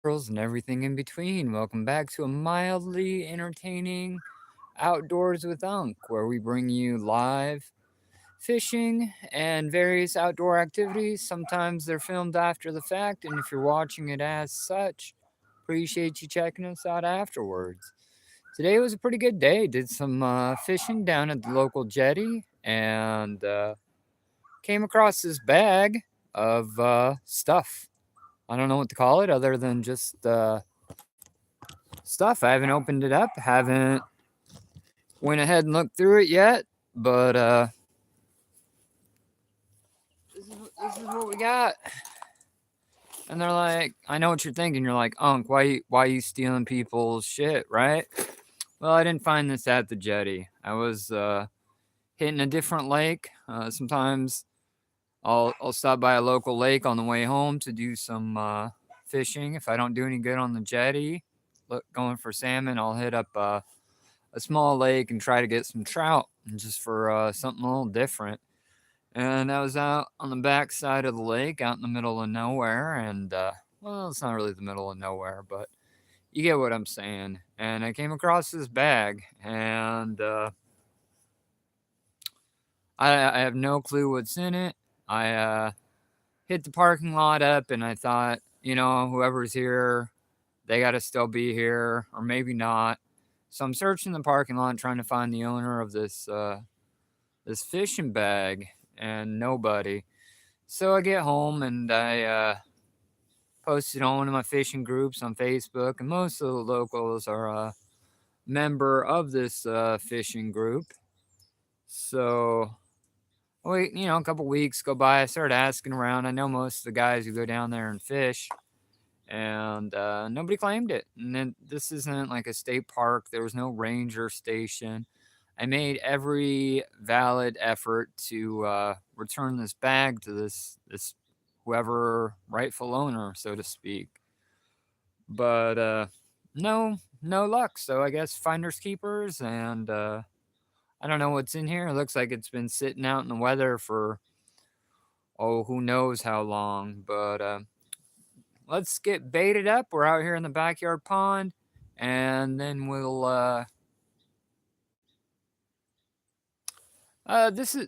girls, and everything in between. Welcome back to a mildly entertaining Outdoors with Unc, where we bring you live fishing and various outdoor activities. Sometimes they're filmed after the fact, and if you're watching it as such, appreciate you checking us out afterwards. Today was a pretty good day. Did some fishing down at the local jetty and came across this bag of stuff. I don't know what to call it other than just stuff. I haven't opened it up, haven't went ahead and looked through it yet, but this is what we got. And they're like, I know what you're thinking. You're like, Unc, why you stealing people's shit, right? Well, I didn't find this at the jetty. I was hitting a different lake. Sometimes I'll stop by a local lake on the way home to do some fishing. If I don't do any good on the jetty, going for salmon, I'll hit up a small lake and try to get some trout, just for something a little different. And I was out on the back side of the lake, out in the middle of nowhere, and well, it's not really the middle of nowhere, but you get what I'm saying. And I came across this bag, and I have no clue what's in it. I hit the parking lot up, and I thought, whoever's here, they got to still be here, or maybe not. So I'm searching the parking lot trying to find the owner of this fishing bag, and nobody. So I get home and I posted on one of my fishing groups on Facebook, and most of the locals are a member of this fishing group. So wait, a couple weeks go by. I started asking around. I know most of the guys who go down there and fish, and nobody claimed it. And then this isn't like a state park. There was no ranger station. I made every valid effort to return this bag to this whoever rightful owner, so to speak. But no luck. So I guess finders keepers, and I don't know what's in here. It looks like it's been sitting out in the weather for who knows how long. But let's get baited up. We're out here in the backyard pond, and then we'll this is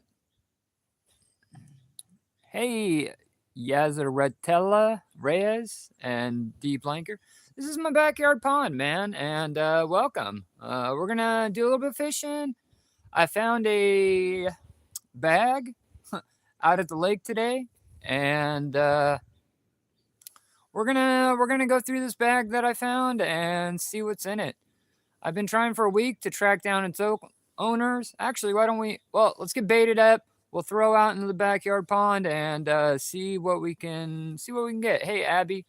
hey Yazaretella Reyes and Deep Blanker. This is my backyard pond, man, and welcome. We're gonna do a little bit of fishing. I found a bag out at the lake today, and we're gonna go through this bag that I found and see what's in it. I've been trying for a week to track down its owners. Actually, why don't we? Well, let's get baited up. We'll throw out into the backyard pond and see what we can get. Hey, Abby,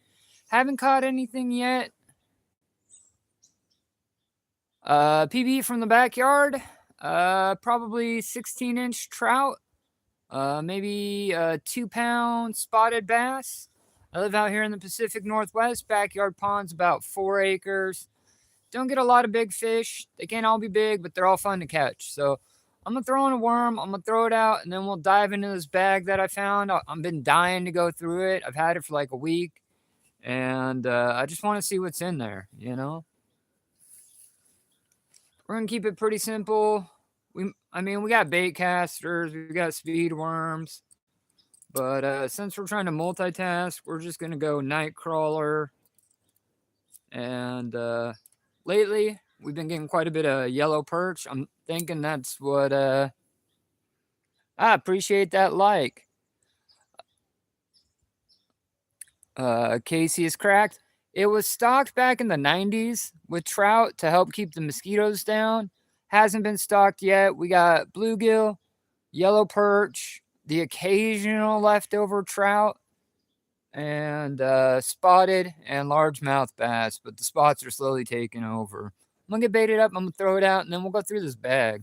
haven't caught anything yet. PB from the backyard. Probably 16-inch trout. Maybe a 2-pound spotted bass. I live out here in the Pacific Northwest. Backyard pond's about 4 acres. Don't get a lot of big fish. They can't all be big, but they're all fun to catch. So I'm gonna throw in a worm. I'm gonna throw it out, and then we'll dive into this bag that I found. I've been dying to go through it. I've had it for like a week, and I just want to see what's in there. We're gonna keep it pretty simple. I mean, we got bait casters, we got speed worms, but since we're trying to multitask, we're just gonna go night crawler. And lately, we've been getting quite a bit of yellow perch. I'm thinking that's what. I appreciate that like. Casey is cracked. It was stocked back in the 90s with trout to help keep the mosquitoes down. Hasn't been stocked yet. We got bluegill, yellow perch, the occasional leftover trout, and spotted and largemouth bass, but the spots are slowly taking over. I'm gonna get baited up, I'm gonna throw it out, and then we'll go through this bag.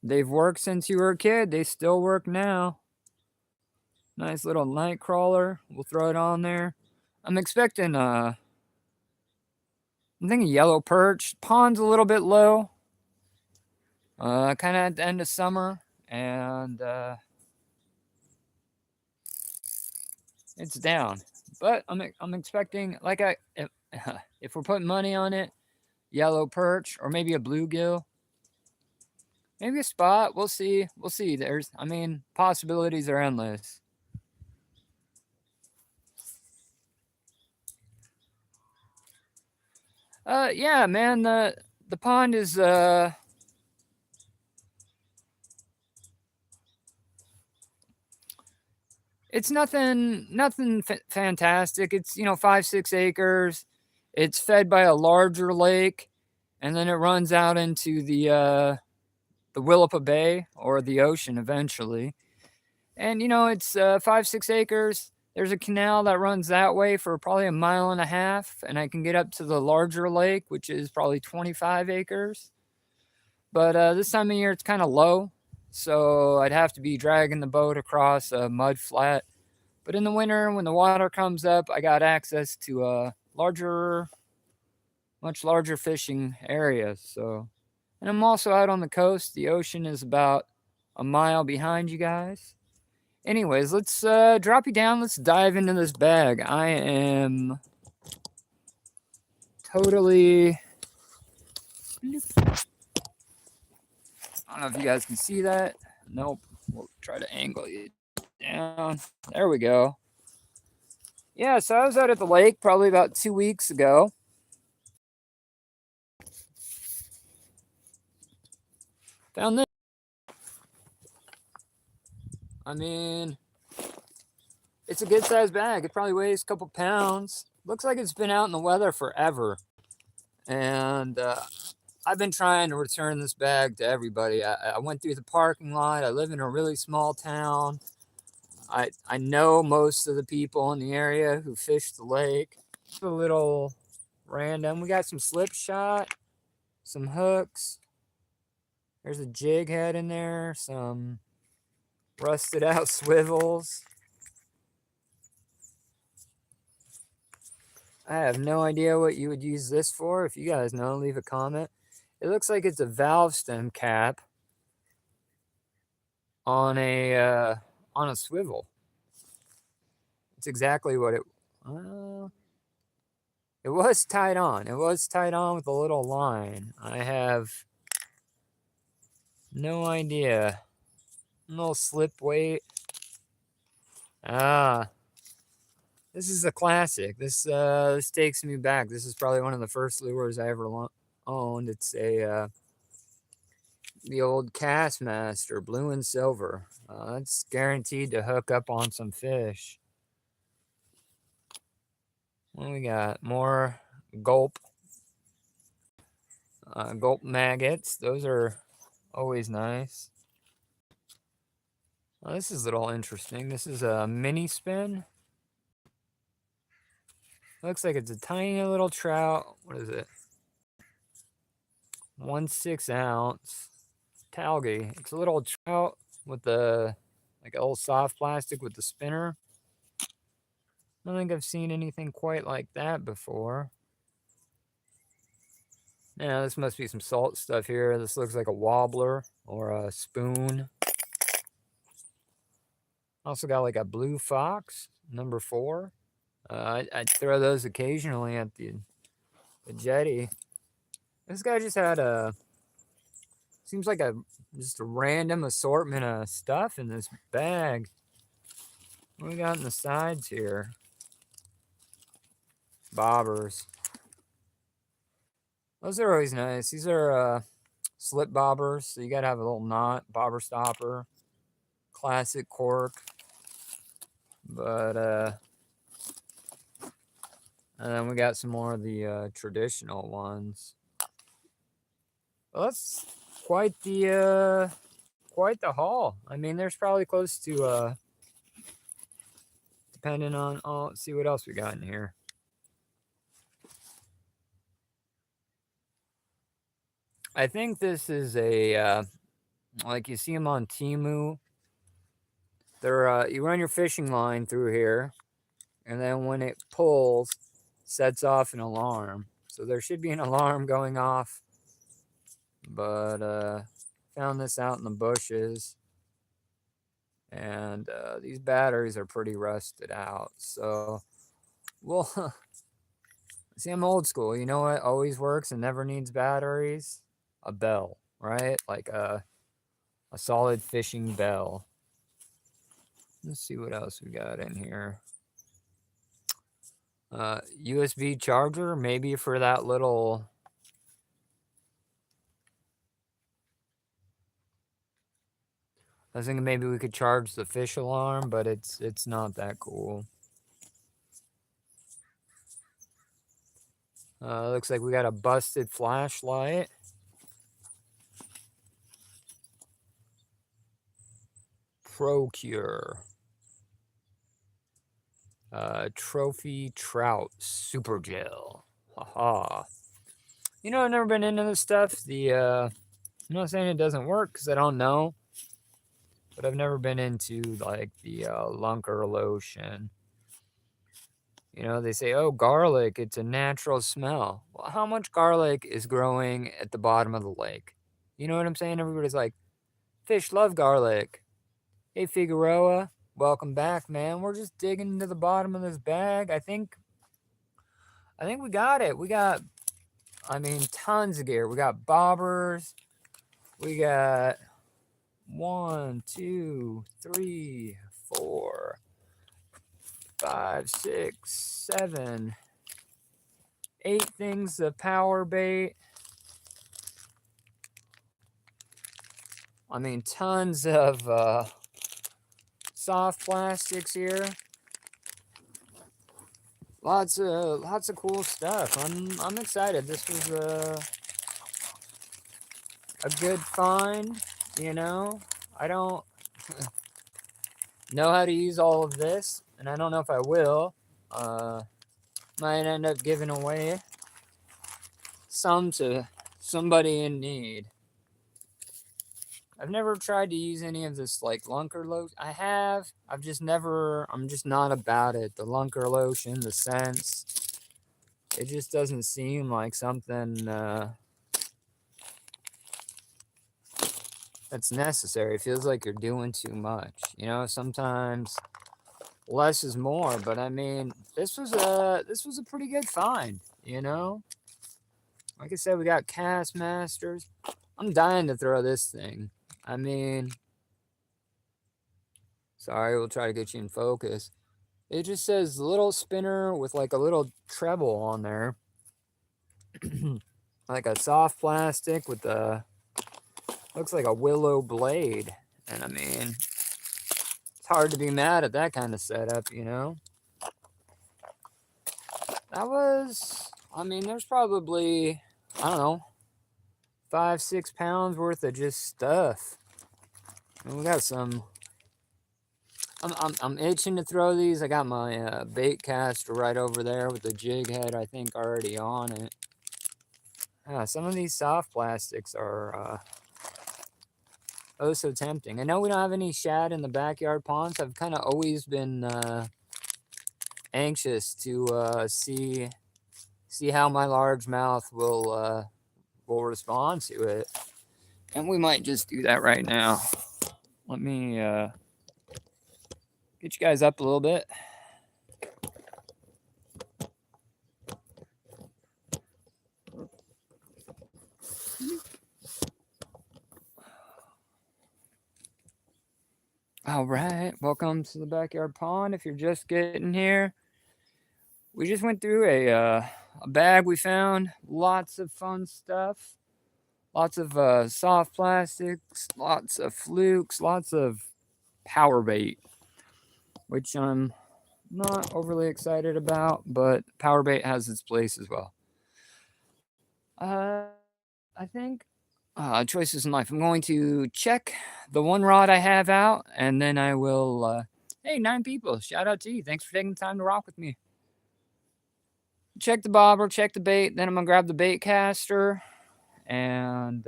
They've worked since you were a kid, they still work now. Nice little night crawler. We'll throw it on there. I'm expecting I'm thinking yellow perch. Pond's a little bit low. kind of at the end of summer, and it's down. But I'm expecting, like, if we're putting money on it, yellow perch or maybe a bluegill, maybe a spot. We'll see. We'll see. I mean, possibilities are endless. Yeah, man. The pond is it's nothing fantastic. It's 5-6 acres. It's fed by a larger lake, and then it runs out into the Willapa Bay or the ocean eventually. And it's 5-6 acres. There's a canal that runs that way for probably a mile and a half, and I can get up to the larger lake, which is probably 25 acres. But this time of year, it's kind of low, so I'd have to be dragging the boat across a mud flat. But in the winter, when the water comes up, I got access to a much larger fishing area. So, and I'm also out on the coast. The ocean is about a mile behind you guys. Anyways, let's drop you down. Let's dive into this bag. I am totally. I don't know if you guys can see that. Nope. We'll try to angle you down. There we go. Yeah, so I was out at the lake probably about 2 weeks ago. Found this. I mean, it's a good sized bag. It probably weighs a couple pounds. Looks like it's been out in the weather forever. And I've been trying to return this bag to everybody. I went through the parking lot. I live in a really small town. I know most of the people in the area who fish the lake. It's a little random. We got some slip shot, some hooks. There's a jig head in there, some rusted out swivels. I have no idea what you would use this for. If you guys know, leave a comment. It looks like it's a valve stem cap on a swivel. It's exactly what it was tied on. It was tied on with a little line. I have no idea. No slip weight. This is a classic. This takes me back. This is probably one of the first lures I ever owned. It's the old Castmaster, blue and silver. It's guaranteed to hook up on some fish. What we got? More gulp maggots. Those are always nice. Well, this is a little interesting. This is a mini spin. Looks like it's a tiny little trout. What is it? 1/6 ounce talgy. It's a little trout with like a little soft plastic with the spinner. I don't think I've seen anything quite like that before. Yeah, this must be some salt stuff here. This looks like a wobbler or a spoon. Also got like a blue fox, number 4. I throw those occasionally at the jetty. This guy just had seems like just a random assortment of stuff in this bag. What we got in the sides here? Bobbers. Those are always nice. These are slip bobbers, so you gotta have a little knot, bobber stopper, classic cork. But and then we got some more of the traditional ones. Well, that's quite the haul. I mean, there's probably close to depending on. Oh, let's see what else we got in here. I think this is a like you see them on Temu. They're you run your fishing line through here, and then when it pulls, sets off an alarm. So there should be an alarm going off, but Found this out in the bushes. And these batteries are pretty rusted out. So, well, see, I'm old school. You know what always works and never needs batteries? A bell, right? Like a solid fishing bell. Let's see what else we got in here. USB charger, maybe for that little. I was thinking maybe we could charge the fish alarm, but it's not that cool. Looks like we got a busted flashlight. Procure. Trophy trout super gel. Haha. You know, I've never been into this stuff. I'm not saying it doesn't work because I don't know, but I've never been into like the Lunker lotion. You know, they say, oh, garlic, it's a natural smell. Well, how much garlic is growing at the bottom of the lake? You know what I'm saying? Everybody's like, fish love garlic. Hey, Figueroa, welcome back, man. We're just digging into the bottom of this bag. I think we got it. We got, I mean, tons of gear. We got bobbers. We got 1, 2, 3, 4, 5, 6, 7, 8 things of power bait. I mean, tons of soft plastics here. Lots of cool stuff. I'm excited. This was a good find. You know, I don't know how to use all of this, and I don't know if I will. Might end up giving away some to somebody in need. I've never tried to use any of this like Lunker lotion. I have. I've just never. I'm just not about it. The Lunker lotion, the scents. It just doesn't seem like something that's necessary. It feels like you're doing too much. You know, sometimes less is more. But I mean, this was a pretty good find. You know, like I said, we got Cast Masters. I'm dying to throw this thing. I mean, sorry, we'll try to get you in focus. It just says little spinner with like a little treble on there. Like a soft plastic with a, looks like a willow blade. And I mean, it's hard to be mad at that kind of setup, you know? That was, I mean, there's probably, I don't know, 5, 6 pounds worth of just stuff. And we got some. I'm itching to throw these. I got my bait caster right over there with the jig head, I think, already on it. Some of these soft plastics are oh so tempting. I know we don't have any shad in the backyard ponds. I've kind of always been anxious to see how my largemouth will respond to it, and we might just do that right now. Let me get you guys up a little bit. All right, welcome to the backyard pond. If you're just getting here, we just went through a bag we found. Lots of fun stuff. Lots of soft plastics, lots of flukes, lots of power bait, which I'm not overly excited about, but power bait has its place as well. I think choices in life. I'm going to check the one rod I have out, and then I will. Hey, 9 people! Shout out to you. Thanks for taking the time to rock with me. Check the bobber, check the bait. Then I'm gonna grab the bait caster, and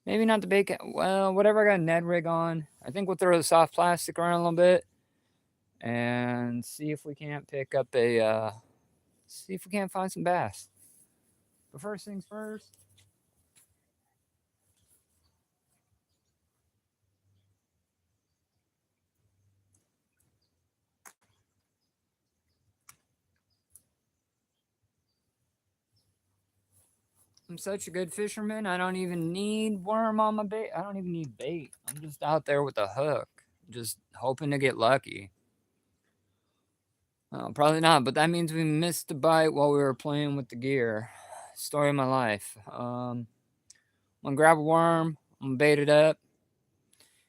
maybe not the bait. Well, whatever I got a Ned rig on. I think we'll throw the soft plastic around a little bit, and see if we can't pick up a. See if we can't find some bass. But first things first. I'm such a good fisherman. I don't even need worm on my bait. I don't even need bait. I'm just out there with a hook, just hoping to get lucky. Probably not, but that means we missed the bite while we were playing with the gear. Story of my life. I'm gonna grab a worm. I'm gonna bait it up.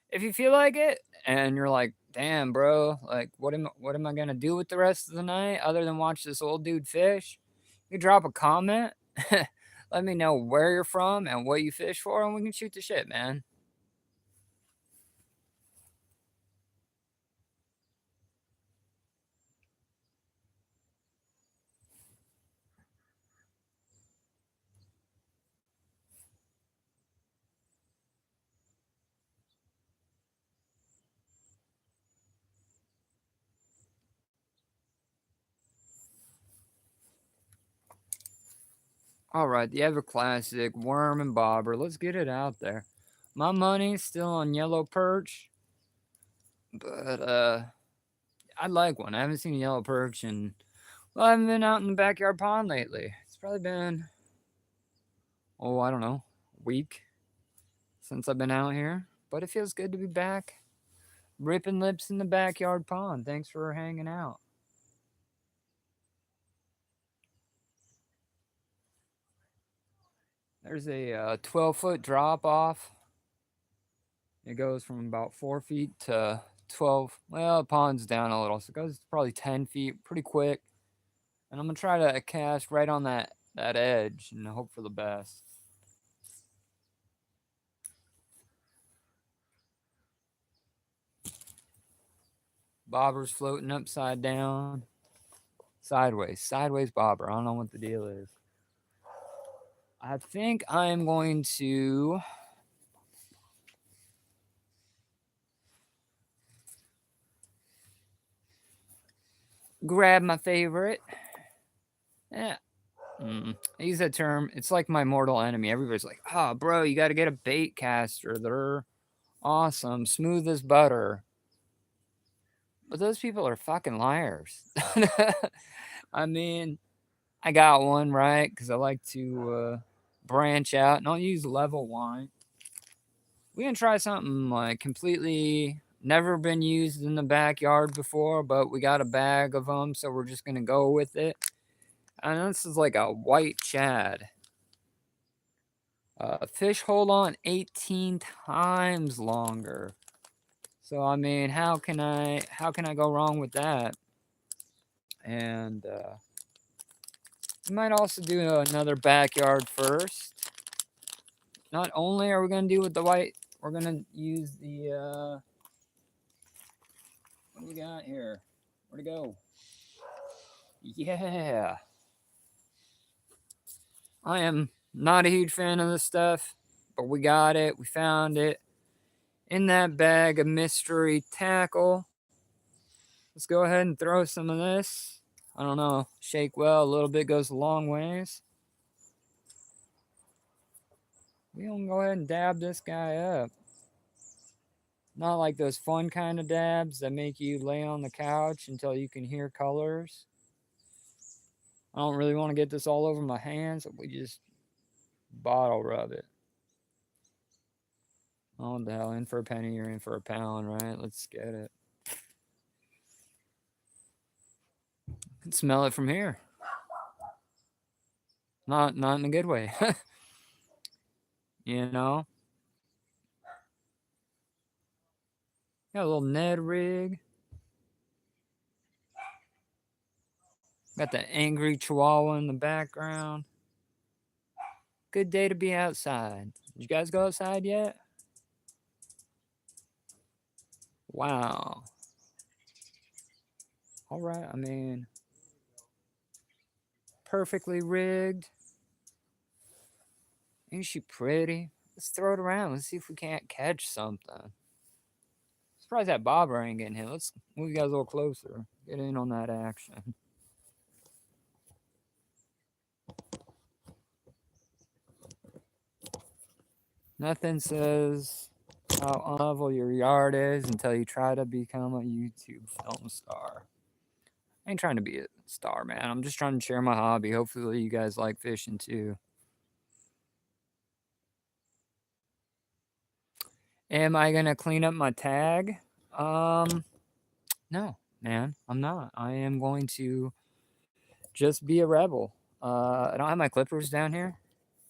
If you feel like it, and you're like, "Damn, bro, like, what am I gonna do with the rest of the night other than watch this old dude fish?" You drop a comment. Let me know where you're from and what you fish for, and we can shoot the shit, man. All right, the ever classic worm and bobber. Let's get it out there. My money's still on yellow perch, but I'd like one. I haven't seen a yellow perch, and well, I haven't been out in the backyard pond lately. It's probably been, oh, I don't know, a week since I've been out here. But it feels good to be back, ripping lips in the backyard pond. Thanks for hanging out. There's a 12-foot drop off. It goes from about 4 feet to 12. Well, the pond's down a little, so it goes probably 10 feet pretty quick. And I'm going to try to cast right on that edge and hope for the best. Bobber's floating upside down. Sideways bobber. I don't know what the deal is. I think I am going to grab my favorite. Yeah. I use that term. It's like my mortal enemy. Everybody's like, "Oh, bro, you got to get a bait caster. They're awesome, smooth as butter." But those people are fucking liars. I mean, I got one right because I like to branch out and I'll use level one. We can try something like completely never been used in the backyard before, but we got a bag of them, so we're just gonna go with it. And this is like a white shad. Fish hold on 18 times longer. So I mean, how can I go wrong with that? And we might also do another backyard first. Not only are we gonna do with the white, we're gonna use the what do we got here? Where'd it go? Yeah. I am not a huge fan of this stuff, but we got it. We found it in that bag of mystery tackle. Let's go ahead and throw some of this. I don't know. Shake well. A little bit goes a long ways. We gonna go ahead and dab this guy up. Not like those fun kind of dabs that make you lay on the couch until you can hear colors. I don't really want to get this all over my hands. So we just bottle rub it. Oh, what the hell? In for a penny, you're in for a pound, right? Let's get it. I can smell it from here. Not in a good way. You know? Got a little Ned rig. Got the angry chihuahua in the background. Good day to be outside. Did you guys go outside yet? Wow. All right. I mean, perfectly rigged. Ain't she pretty? Let's throw it around. Let's see if we can't catch something. Surprised that bobber ain't getting hit. Let's move you guys a little closer. Get in on that action. Nothing says how unlevel your yard is until you try to become a YouTube film star. I ain't trying to be a star, man. I'm just trying to share my hobby. Hopefully, you guys like fishing too. Am I gonna clean up my tag? Um, no, man, I'm not. I am going to just be a rebel. I don't have my clippers down here,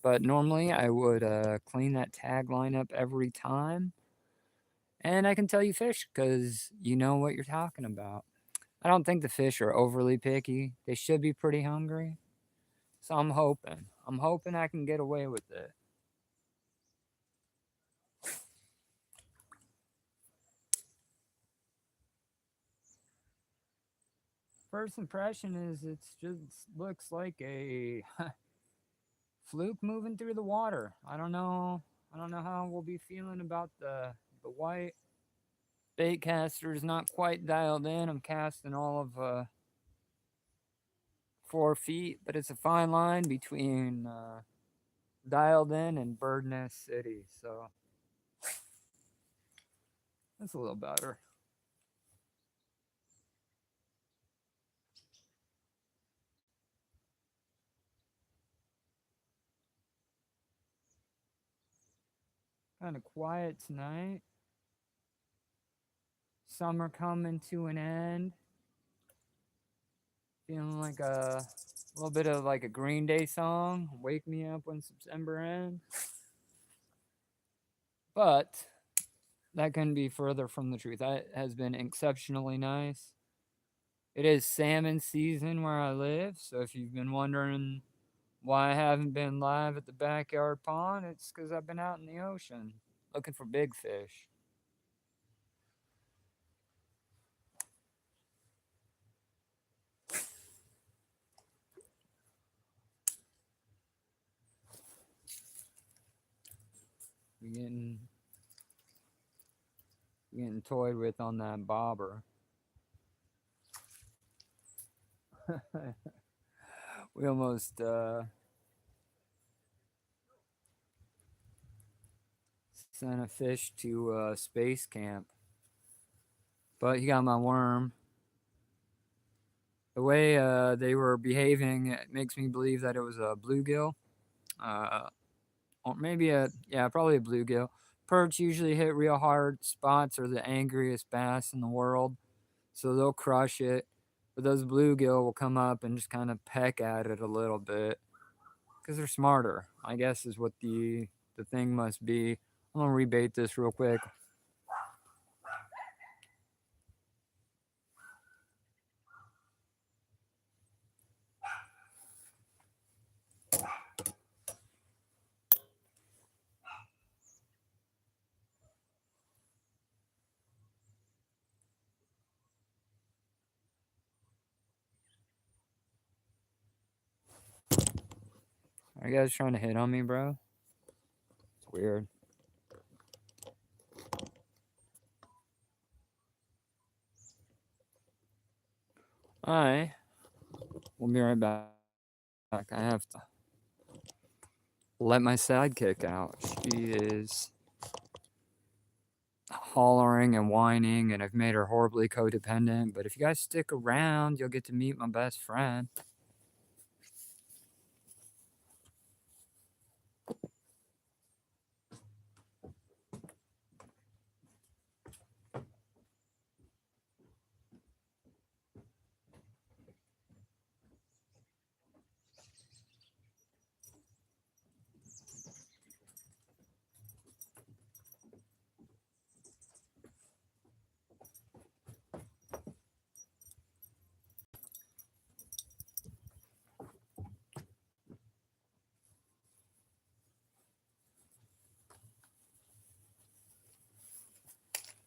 but normally I would clean that tag line up every time. And I can tell you fish because you know what you're talking about. I don't think the fish are overly picky. They should be pretty hungry. So I'm hoping. I'm hoping I can get away with it. First impression is it's just looks like a fluke moving through the water. I don't know. I don't know how we'll be feeling about the white. Bait caster is not quite dialed in. I'm casting all of 4 feet, but it's a fine line between dialed in and bird nest city. So that's a little better. Kind of quiet tonight. Summer coming to an end. Feeling like a little bit of like a Green Day song. Wake me up when September ends. But that couldn't be further from the truth. That has been exceptionally nice. It is salmon season where I live, so if you've been wondering why I haven't been live at the backyard pond, it's because I've been out in the ocean looking for big fish. We're getting toyed with on that bobber. We almost sent a fish to space camp, but he got my worm. The way they were behaving, it makes me believe that it was a bluegill, uh, or maybe probably a bluegill. Perch usually hit real hard spots are the angriest bass in the world, so they'll crush it. But those bluegill will come up and just kind of peck at it a little bit because they're smarter. I guess is what the thing must be. I'm gonna rebait this real quick. Are you guys trying to hit on me, bro? It's weird. I will be right back. I have to let my sidekick out. She is hollering and whining, and I've made her horribly codependent. But if you guys stick around, you'll get to meet my best friend.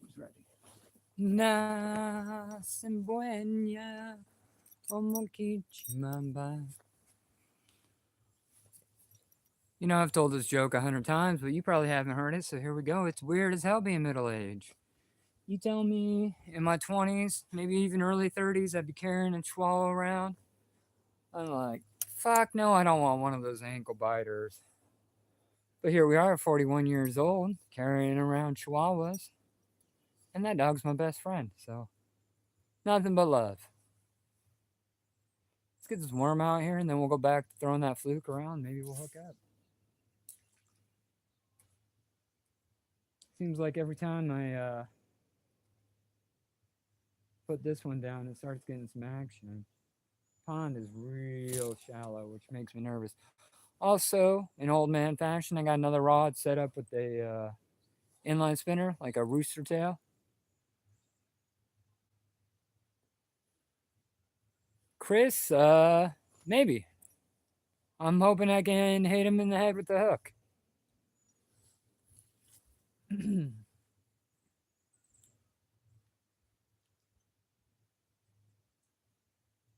Who's ready? Nasimbuenya omokichimamba. You know, I've told this joke 100 times, but you probably haven't heard it, so here we go. It's weird as hell being middle aged. You tell me in my 20s, maybe even early 30s, I'd be carrying a chihuahua around. I'm like, fuck no, I don't want one of those ankle biters. But here we are, 41 years old, carrying around chihuahuas, and that dog's my best friend, so nothing but love. Let's get this worm out here, and then we'll go back to throwing that fluke around. Maybe we'll hook up. Seems like every time I put this one down, it starts getting some action. Pond is real shallow, which makes me nervous. Also, in old man fashion, I got another rod set up with a inline spinner, like a rooster tail. Chris, maybe. I'm hoping I can hit him in the head with the hook.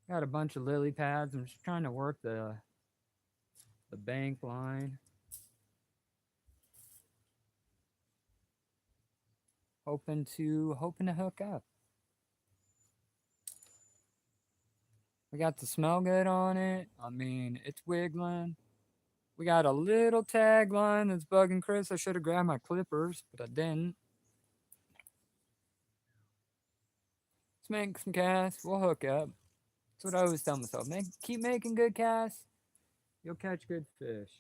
Got a bunch of lily pads. I'm just trying to work the bank line. Hoping to hook up. We got the smell good on it. I mean, it's wiggling. We got a little tagline that's bugging Chris. I should have grabbed my clippers, but I didn't. Let's make some casts. We'll hook up. That's what I always tell myself. Keep making good casts. You'll catch good fish.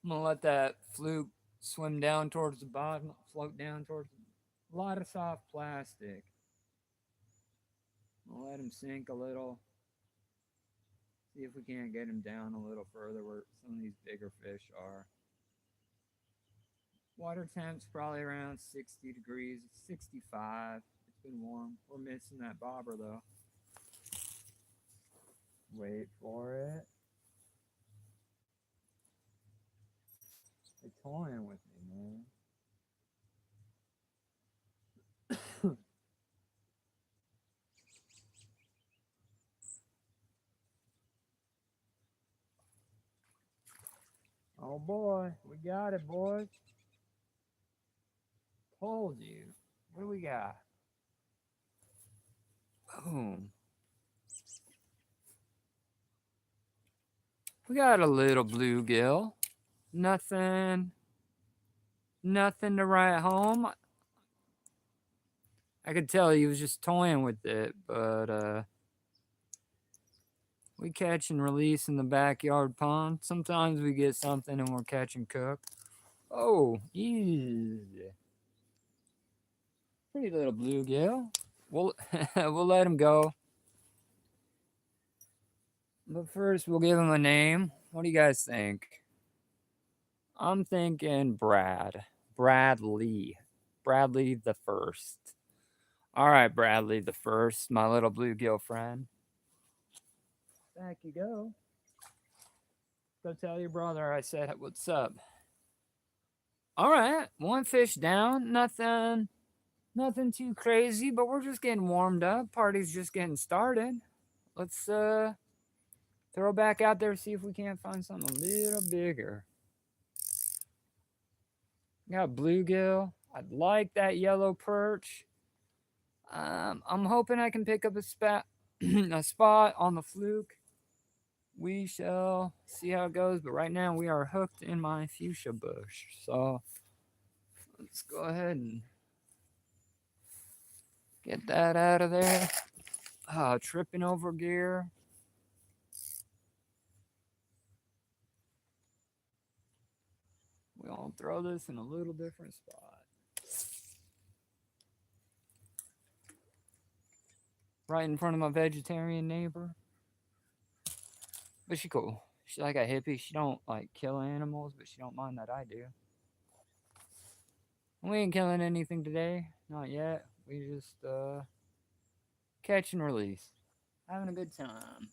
I'm gonna let that fluke swim down towards the bottom, float down towards a lot of soft plastic. I'll let him sink a little. See if we can't get him down a little further where some of these bigger fish are. Water temp's probably around 60 degrees, 65. It's been warm. We're missing that bobber though. Wait for it. They're toying with me, man. Oh boy, we got it, boys. Told you. What do we got? Boom. We got a little bluegill. Nothing to write home. I could tell he was just toying with it, but we catch and release in the backyard pond. Sometimes we get something and we're catch and cook. Oh, easy. Pretty little bluegill. We'll let him go. But first we'll give him a name. What do you guys think? I'm thinking Brad. Bradley. Bradley the First. All right, Bradley the First, my little bluegill friend. Back you go. Go tell your brother I said what's up. All right, one fish down. Nothing too crazy, but we're just getting warmed up. Party's just getting started. Let's throw back out there, see if we can't find something a little bigger. Got bluegill. I'd like that yellow perch. I'm hoping I can pick up a spot on the fluke. We shall see how it goes, but right now we are hooked in my fuchsia bush. So let's go ahead and get that out of there. Tripping over gear. We'll throw this in a little different spot. Right in front of my vegetarian neighbor. But she cool. She's like a hippie. She don't like kill animals, but she don't mind that I do. We ain't killing anything today. Not yet. We just catch and release. Having a good time.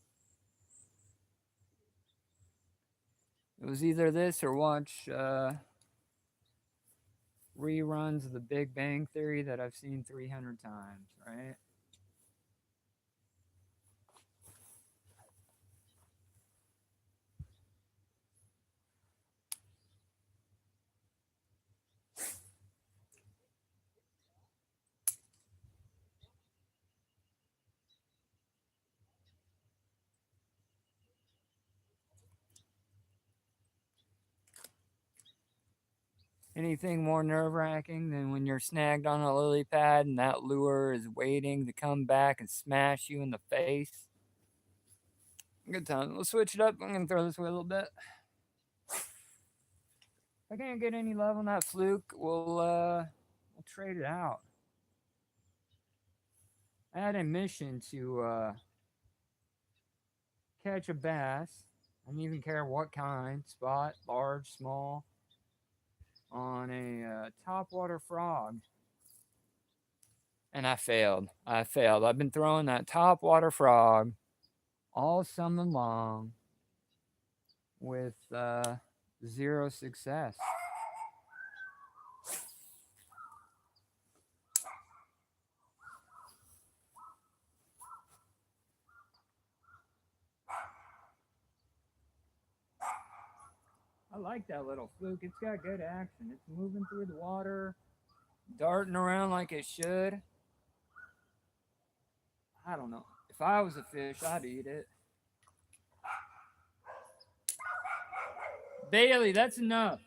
It was either this or watch reruns of the Big Bang Theory that I've seen 300 times, right? anything more nerve-wracking than when you're snagged on a lily pad and that lure is waiting to come back and smash you in the face? Good time. We'll switch it up. I'm gonna throw this away a little bit. If I can't get any love on that fluke, we'll trade it out. I had a mission to catch a bass. I didn't even care what kind, spot, large, small, on a topwater frog. And I failed. I failed. I've been throwing that topwater frog all summer long with zero success. I like that little fluke. It's got good action. It's moving through the water, darting around like it should. I don't know. If I was a fish, I'd eat it. Bailey, that's enough.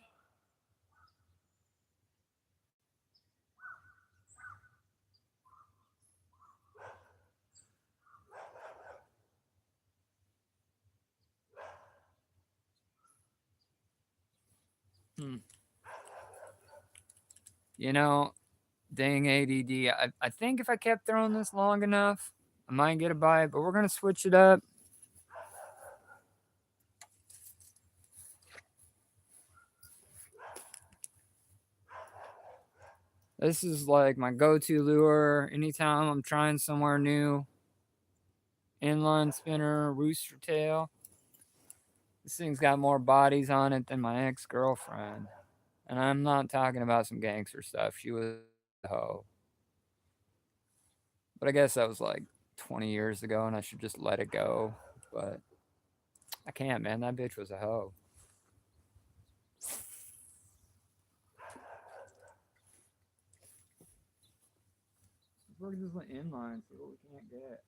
Hmm. You know, dang ADD. I think if I kept throwing this long enough, I might get a bite, but we're going to switch it up. This is like my go-to lure anytime I'm trying somewhere new. Inline spinner, rooster tail. This thing's got more bodies on it than my ex-girlfriend. And I'm not talking about some gangster stuff. She was a hoe. But I guess that was like 20 years ago and I should just let it go. But I can't, man. That bitch was a hoe. We're just inline, see what we can't get.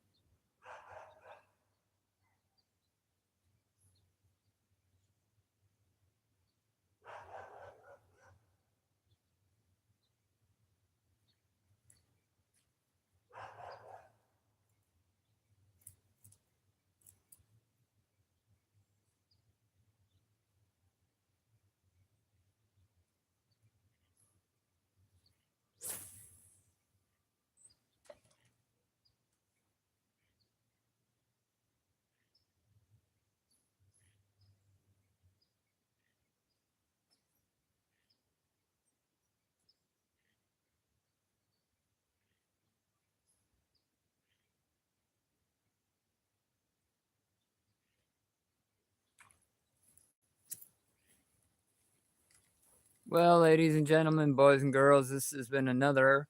Well, ladies and gentlemen, boys and girls, this has been another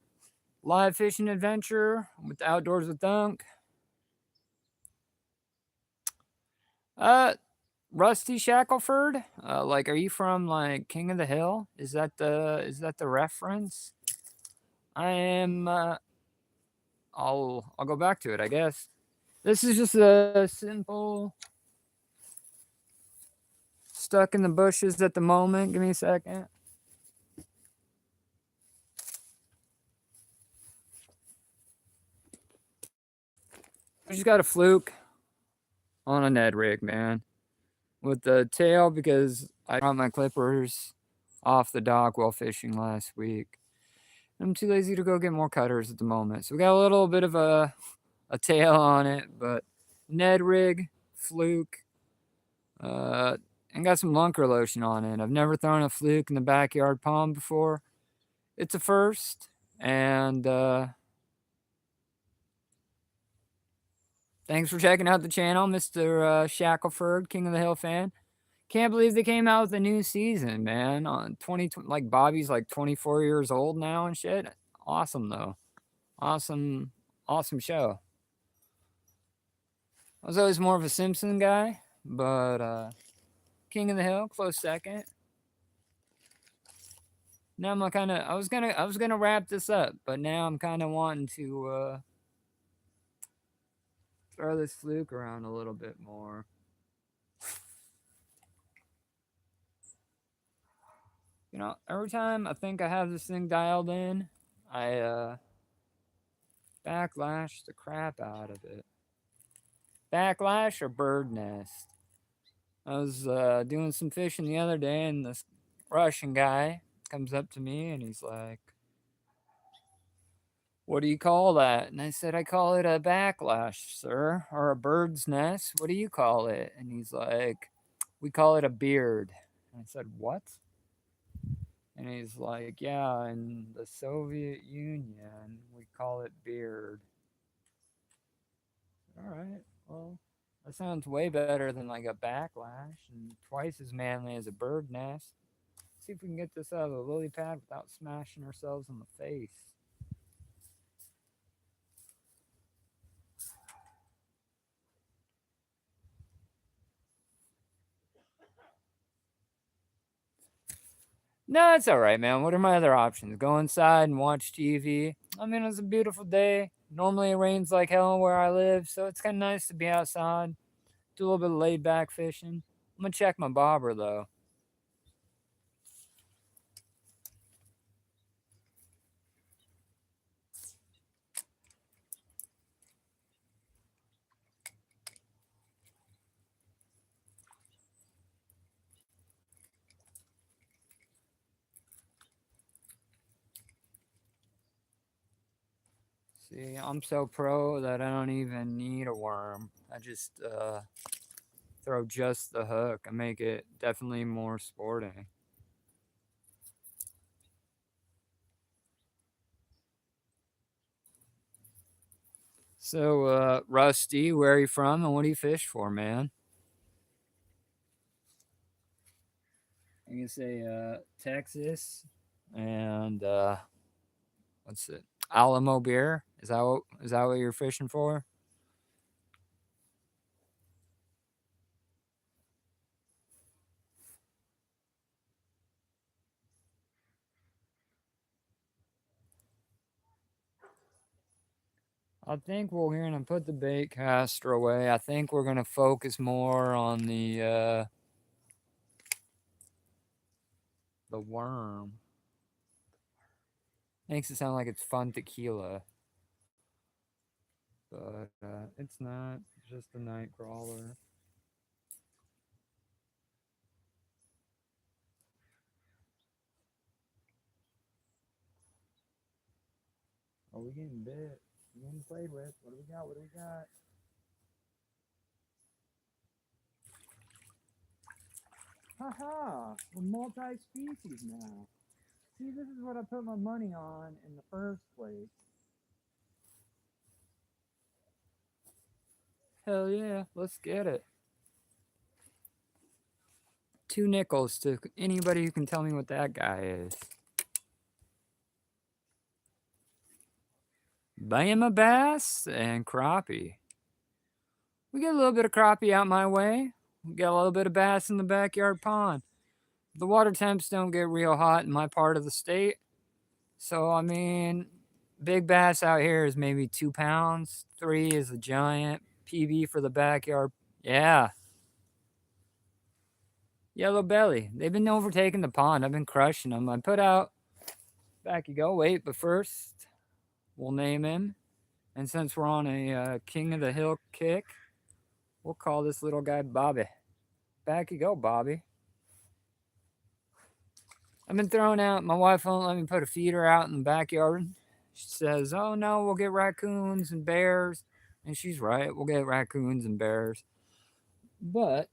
live fishing adventure with Outdoors with Dunk. Uh, Rusty Shackelford. Like, are you from like King of the Hill? Is that the reference? I am. I'll go back to it, I guess. This is just a simple stuck in the bushes at the moment. Give me a second. I just got a fluke on a Ned rig, man, with the tail because I brought my clippers off the dock while fishing last week. I'm too lazy to go get more cutters at the moment. So we got a little bit of a tail on it, but Ned rig, fluke, and got some lunker lotion on it. I've never thrown a fluke in the backyard pond before. It's a first, and thanks for checking out the channel, Mr. Shackelford, King of the Hill fan. Can't believe they came out with a new season, man. On 20, like Bobby's like 24 years old now and shit. Awesome though. Awesome, awesome show. I was always more of a Simpson guy, but King of the Hill, close second. Now I'm kind of. I was gonna wrap this up, but now I'm kind of wanting to throw this fluke around a little bit more. Every time I think I have this thing dialed in, I backlash the crap out of it. Backlash or bird nest? I was doing some fishing the other day, and this Russian guy comes up to me and he's like, "What do you call that?" And I said, "I call it a backlash, sir, or a bird's nest. What do you call it?" And he's like, "We call it a beard." And I said, "What?" And he's like, "Yeah, in the Soviet Union, we call it beard." All right, well, that sounds way better than like a backlash and twice as manly as a bird nest. See if we can get this out of the lily pad without smashing ourselves in the face. No, it's all right, man. What are my other options? Go inside and watch TV. I mean, it's a beautiful day. Normally, it rains like hell where I live, so it's kind of nice to be outside, do a little bit of laid back fishing. I'm gonna check my bobber though. See, I'm so pro that I don't even need a worm. I just throw just the hook. I make it definitely more sporting. So, Rusty, where are you from and what do you fish for, man? I can say Texas and what's it? Alamo beer. Is that what you're fishing for? I think we're gonna put the bait caster away. I think we're gonna focus more on the worm. Makes it sound like it's fun tequila, but it's not. It's just a night crawler. Oh, we getting bit. We getting played with. What do we got? What do we got? Haha! We're multi-species now. See, this is what I put my money on in the first place. Hell yeah, let's get it. 2 nickels to anybody who can tell me what that guy is. Bama bass and crappie. We get a little bit of crappie out my way. We got a little bit of bass in the backyard pond. The water temps don't get real hot in my part of the state. So, I mean, big bass out here is maybe 2 pounds. 3 is a giant. PB for the backyard. Yeah, yellow belly. They've been overtaking the pond. I've been crushing them. I put out. Back you go. Wait, but first, we'll name him. And since we're on a King of the Hill kick, we'll call this little guy Bobby. Back you go, Bobby. I've been throwing out. My wife won't let me put a feeder out in the backyard. She says, "Oh no, we'll get raccoons and bears," and she's right. We'll get raccoons and bears, but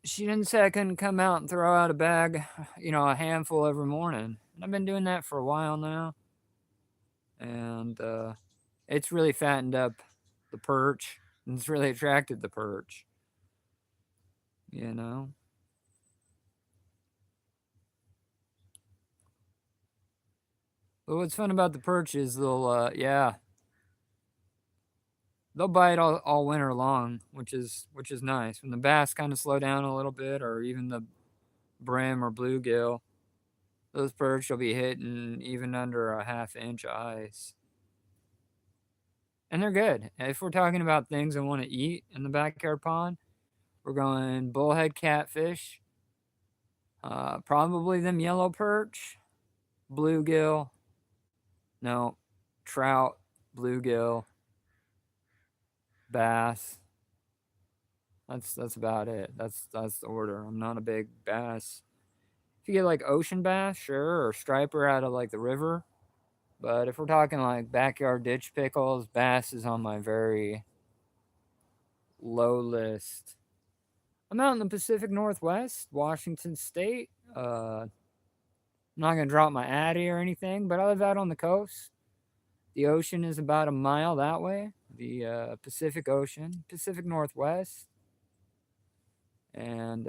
she didn't say I couldn't come out and throw out a bag, a handful every morning. And I've been doing that for a while now, and it's really fattened up the perch, and it's really attracted the perch. You know. But what's fun about the perch is they'll bite all winter long, which is nice. When the bass kind of slow down a little bit, or even the brim or bluegill, those perch will be hitting even under a half inch ice, and they're good. If we're talking about things I want to eat in the backyard pond, we're going bullhead catfish, Probably them yellow perch, bluegill, no, trout, bluegill, bass. That's about it. That's the order. I'm not a big bass. If you get like ocean bass, sure, or striper out of like the river. But if we're talking like backyard ditch pickles, bass is on my very low list. I'm out in the Pacific Northwest, Washington State. I'm not gonna drop my Addy or anything, but I live out on the coast. The ocean is about a mile that way. The Pacific Ocean, Pacific Northwest, and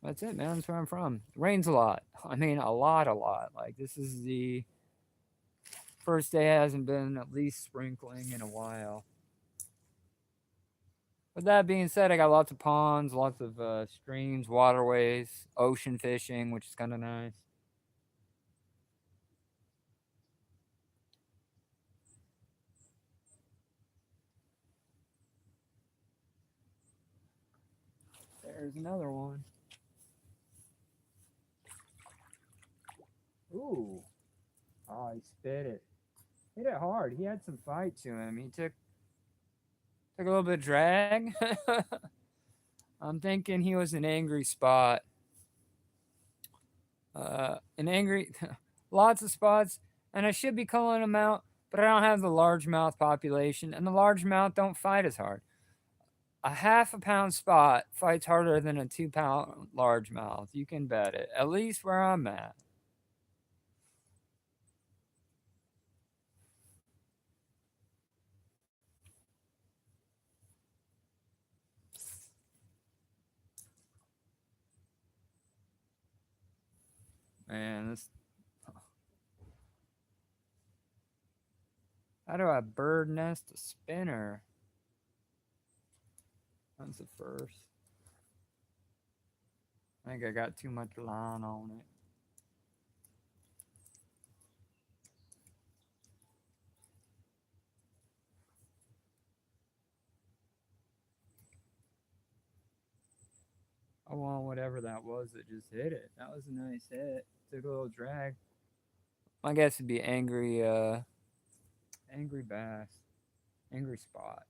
that's it, man. That's where I'm from. It rains a lot. I mean, a lot, a lot. Like this is the first day hasn't been at least sprinkling in a while. With that being said, I got lots of ponds, lots of streams, waterways, ocean fishing, which is kind of nice. There's another one. Ooh. Oh, he spit it. Hit it hard. He had some fight to him. He took a little bit of drag. I'm thinking he was an angry spot. An angry, lots of spots, and I should be calling them out, but I don't have the largemouth population, and the largemouth don't fight as hard. A half a pound spot fights harder than a 2 pound largemouth. You can bet it. At least where I'm at. Man, this. How do I bird nest a spinner? That's the first. I think I got too much line on it. I want whatever that was that just hit it. That was a nice hit. Took a little drag. My guess would be angry bass, angry spot.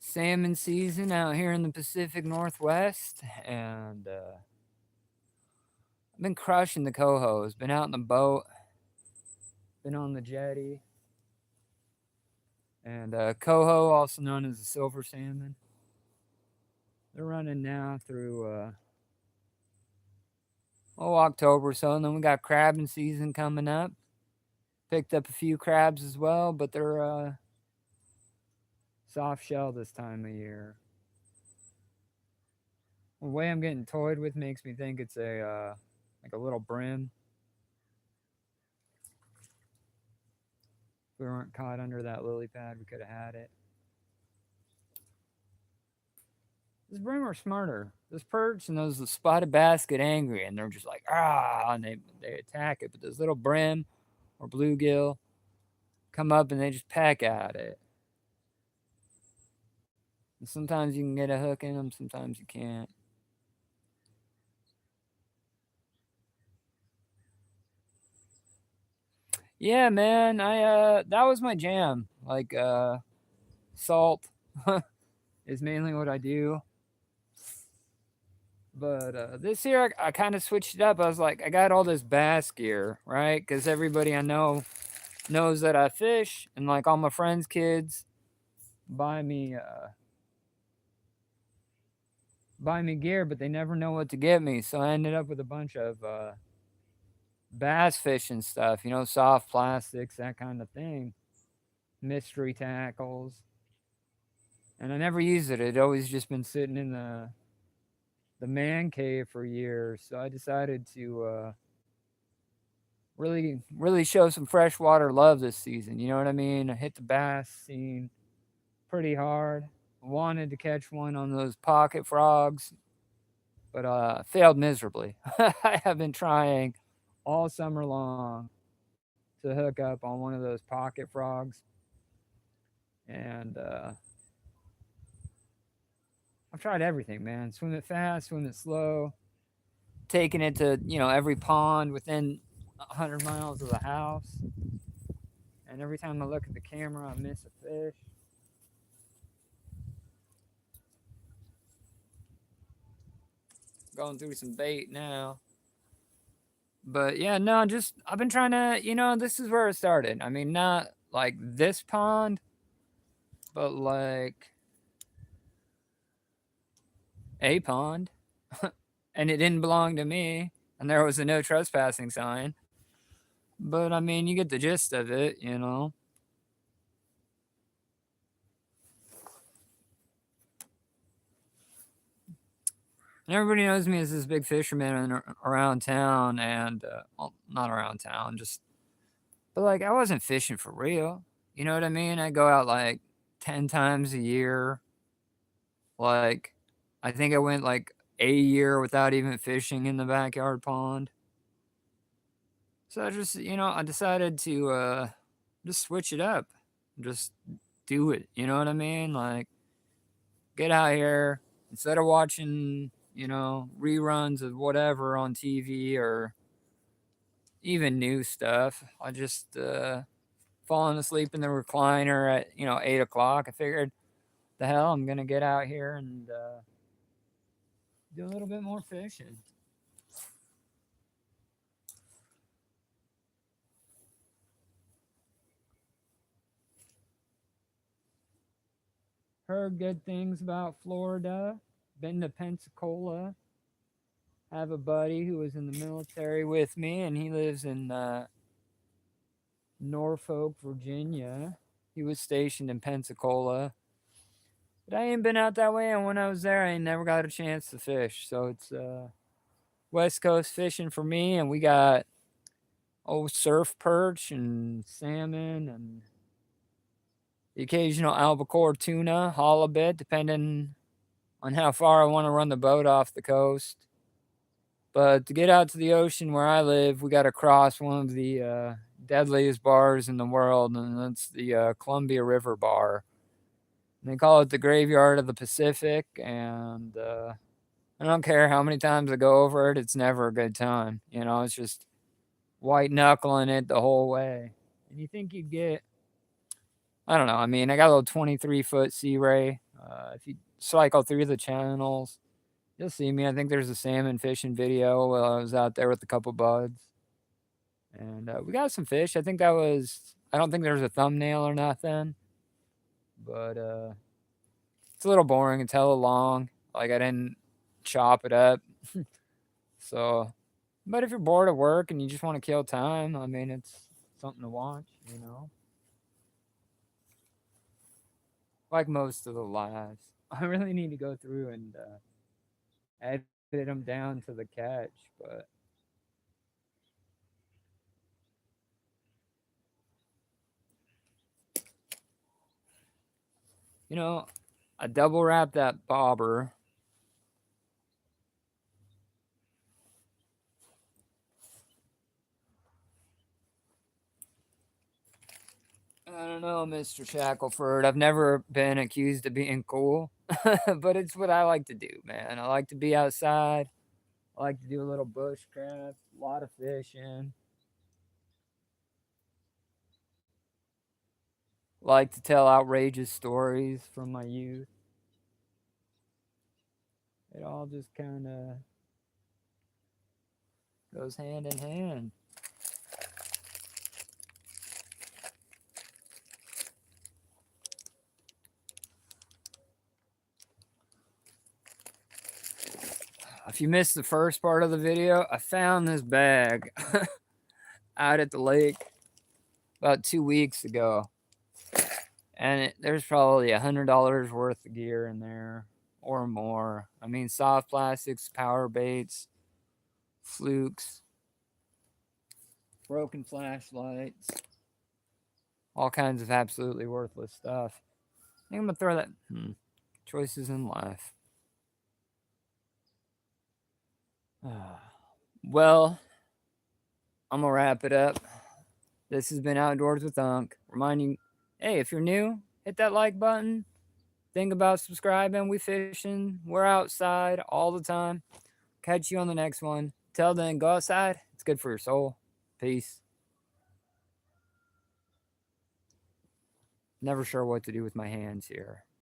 Salmon season out here in the Pacific Northwest, and I've been crushing the cohos. Been out in the boat, been on the jetty, and coho, also known as the silver salmon. They're running now through October or so, and then we got crabbing season coming up. Picked up a few crabs as well, but they're soft shell this time of year. The way I'm getting toyed with makes me think it's a like a little brim. If we weren't caught under that lily pad, we could have had it. This brim are smarter. This perch and those spotted bass get angry, and they're just like and they attack it. But this little brim or bluegill come up and they just peck at it. And sometimes you can get a hook in them, sometimes you can't. Yeah, man, I that was my jam. Like salt is mainly what I do. But this year I kind of switched it up. I was like, I got all this bass gear, right? Because everybody I know knows that I fish, and like all my friends' kids buy me gear, but they never know what to get me. So I ended up with a bunch of bass fishing stuff, soft plastics, that kind of thing, mystery tackles, and I never used it. It always just been sitting in the man cave for years. So I decided to really show some freshwater love this season. You know what I mean? I hit the bass scene pretty hard. Wanted to catch one on those pocket frogs, but failed miserably. I have been trying all summer long to hook up on one of those pocket frogs, and I've tried everything, man. Swim it fast, swim it slow, taking it to every pond within 100 miles of the house, and every time I look at the camera, I miss a fish. Going through some bait now. But yeah, no, just I've been trying to, this is where it started. I mean, not like this pond, but like a pond. And it didn't belong to me, and there was a no trespassing sign. But I mean, you get the gist of it. And everybody knows me as this big fisherman around town, and well, not around town, but like I wasn't fishing for real. You know what I mean? I go out like 10 times a year. Like, I think I went like a year without even fishing in the backyard pond. So I decided to just switch it up, just do it. You know what I mean? Like, get out here instead of watching reruns of whatever on TV or even new stuff. I just falling asleep in the recliner at 8 o'clock. I figured, the hell, I'm gonna get out here and do a little bit more fishing. Heard good things about Florida. Been to Pensacola. Have a buddy who was in the military with me, and he lives in Norfolk, Virginia. He was stationed in Pensacola. But I ain't been out that way, and when I was there, I ain't never got a chance to fish. So it's West Coast fishing for me, and we got surf perch and salmon and the occasional albacore tuna, halibut, depending on how far I want to run the boat off the coast. But to get out to the ocean where I live, we got to cross one of the deadliest bars in the world, and that's the Columbia River Bar. And they call it the graveyard of the Pacific, and I don't care how many times I go over it, it's never a good time. It's just white knuckling it the whole way. And you think you'd get, I don't know, I mean, I got a little 23-foot Sea Ray. If you cycle through the channels, you'll see me. I think there's a salmon fishing video while I was out there with a couple buds. And we got some fish. I don't think there was a thumbnail or nothing. But it's a little boring. It's hella long. Like, I didn't chop it up. So, but if you're bored at work and you just want to kill time, I mean, it's something to watch. Like most of the lives. I really need to go through and edit them down to the catch, but I double wrap that bobber. I don't know, Mr. Shackelford. I've never been accused of being cool, but it's what I like to do, man. I like to be outside. I like to do a little bushcraft, a lot of fishing. Like to tell outrageous stories from my youth. It all just kind of goes hand in hand. If you missed the first part of the video, I found this bag out at the lake about 2 weeks ago. And there's probably $100 worth of gear in there or more. I mean, soft plastics, power baits, flukes. broken flashlights, all kinds of absolutely worthless stuff. I think I'm gonna throw that. Choices in life. Well, I'm gonna wrap it up. This has been Outdoors with Unc. Reminding, hey, if you're new, hit that like button. Think about subscribing. We fishing. We're outside all the time. Catch you on the next one. Till then, go outside. It's good for your soul. Peace. Never sure what to do with my hands here.